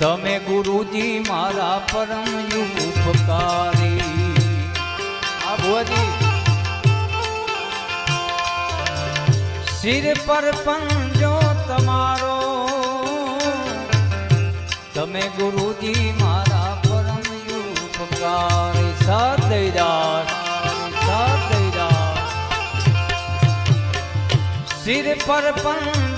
તમે ગુરુજી મારા પરમ ઉપકારી। આ ભુવાજી સિર પર પંજો તમારો, તમે ગુરુજી મારા પરમ ઉપકારી। સદૈદાસ સદૈદાસ સિર પર પંજો